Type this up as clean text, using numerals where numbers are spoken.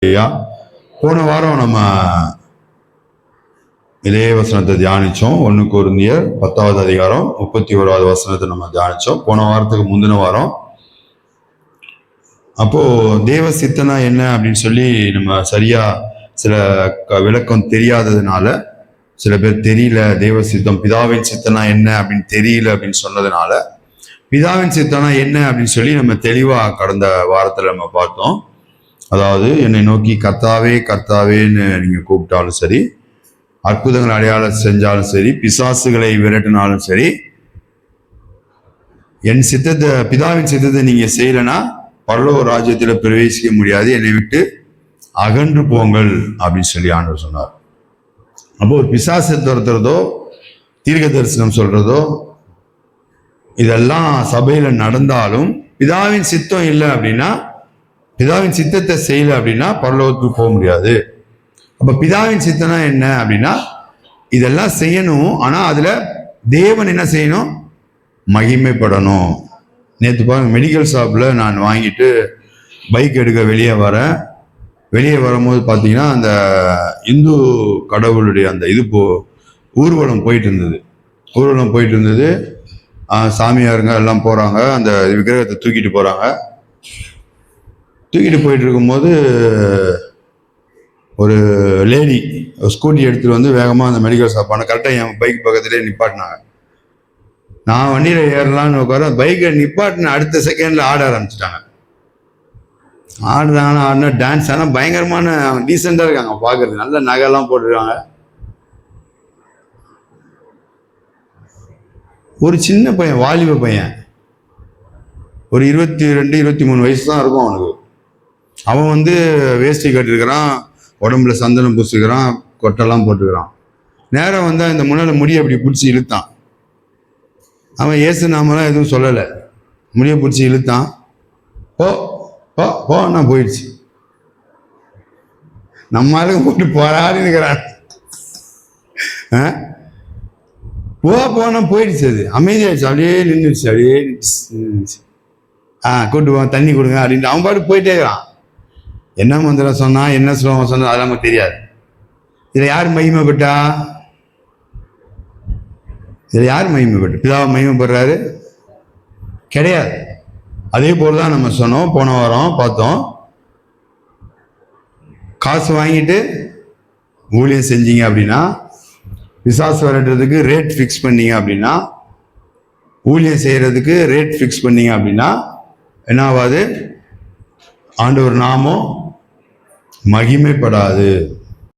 போன வாரம் நம்ம இதே வசனத்தை தியானிச்சோம். 1 கொரிந்தியர் 10வது அதிகாரம் 31வது வசனத்தை நம்ம தியானிச்சோம் போன வாரத்துக்கு முந்தின வாரம். அப்போ தேவ சித்தனா என்ன அப்படின்னு சொல்லி நம்ம சரியா சில விளக்கம் தெரியாததுனால, சில பேர் தெரியல தேவ சித்தம் பிதாவின் சித்தனா என்ன அப்படின்னு தெரியல அப்படின்னு சொன்னதுனால, பிதாவின் சித்தனா என்ன அப்படின்னு சொல்லி நம்ம தெளிவா கடந்த வாரத்துல நம்ம பார்த்தோம். அதாவது என்னை நோக்கி கர்த்தாவே கர்த்தாவேன்னு நீங்க கூப்பிட்டாலும் சரி, அற்புதங்கள் அடையாளம் செஞ்சாலும் சரி, பிசாசுகளை விரட்டினாலும் சரி, என் சித்தத்தை பிதாவின் சித்தத்தை நீங்க செய்யலைன்னா பரலோக ராஜ்யத்துல பிரவேசிக்க முடியாது, என்னை விட்டு அகன்று போங்கள் அப்படின்னு சொல்லி ஆண்டவர் சொன்னார். அப்போ ஒரு பிசாசை துரத்துறதோ தீர்க்க தரிசனம் சொல்றதோ இதெல்லாம் சபையில நடந்தாலும் பிதாவின் சித்தம் இல்லை அப்படின்னா, பிதாவின் சித்தத்தை செய்யல அப்படின்னா பரலோகத்துக்கு போக முடியாது. அப்ப பிதாவின் சித்தனா என்ன அப்படின்னா, இதெல்லாம் செய்யணும், ஆனா அதுல தேவன் என்ன செய்யணும், மகிமைப்படணும். நேற்று பாருங்க, மெடிக்கல் ஷாப்ல நான் வாங்கிட்டு பைக் எடுக்க வெளியே வரும்போது பார்த்தீங்கன்னா அந்த இந்து கடவுளுடைய அந்த ஊர்வலம் போயிட்டு இருந்தது. சாமியாருங்க எல்லாம் போறாங்க, அந்த விக்கிரகத்தை தூக்கிட்டு போறாங்க. தூக்கிட்டு போயிட்டு இருக்கும்போது ஒரு லேடி ஸ்கூட்டி எடுத்துட்டு வந்து வேகமாக அந்த மெடிக்கல் ஷாப் ஆனால் கரெக்டாக என் பைக் பக்கத்துலேயே நிப்பாட்டினாங்க. நான் வண்டியில் ஏறலான்னு உட்கார, பைக்கை நிப்பாட்டின அடுத்த செகண்டில் ஆட ஆரம்பிச்சிட்டாங்க. ஆடினா டான்ஸ், ஆனால் பயங்கரமான டீசெண்டாக இருக்காங்க பார்க்கறது, நல்ல நகைலாம் போட்டுருக்காங்க. ஒரு சின்ன பையன், வாலிப பையன், ஒரு 22, 23 வயசு தான் இருக்கும் அவனுக்கு. அவன் வந்து வேஷ்டி கட்டிருக்கிறான், உடம்புல சந்தனம் பூசிக்கிறான், கொட்டெல்லாம் போட்டுக்கிறான். நேரம் வந்தா இந்த முன்னால முடியை அப்படி பிடிச்சி இழுத்தான். அவன் ஏசு நாமெல்லாம் எதுவும் சொல்லலை, முடியை பிடிச்சி இழுத்தான். போனா போயிடுச்சு. நம்மளுக்கு போட்டு போராடி இருக்கிறான். போனா போயிடுச்சு, அது அமைதியாச்சு, அப்படியே நின்றுச்சு. கூட்டு போ, தண்ணி கொடுங்க அப்படின்ட்டு அவன் பாட்டு போயிட்டே இருக்கிறான். என்ன மந்திரம் சொன்னா, என்ன ஸ்லோகம் சொன்னா அதெல்லாம் நமக்கு தெரியாது. இதுல யார் மகிமைப்பட்டா? பிதாவை மகிமைப்படுறாரு கிடையாது. அதே போலதான் நம்ம சொன்னோம், போன வாரம் பார்த்தோம். காசு வாங்கிட்டு ஊழியம் செஞ்சீங்க அப்படின்னா, பிசாசு விரட்டுறதுக்கு ரேட் ஃபிக்ஸ் பண்ணீங்க அப்படின்னா, ஊழியம் செய்யறதுக்கு ரேட் ஃபிக்ஸ் பண்ணீங்க அப்படின்னா என்னாவாது? ஆண்டவர் நாமம் மகிமைப்படாது.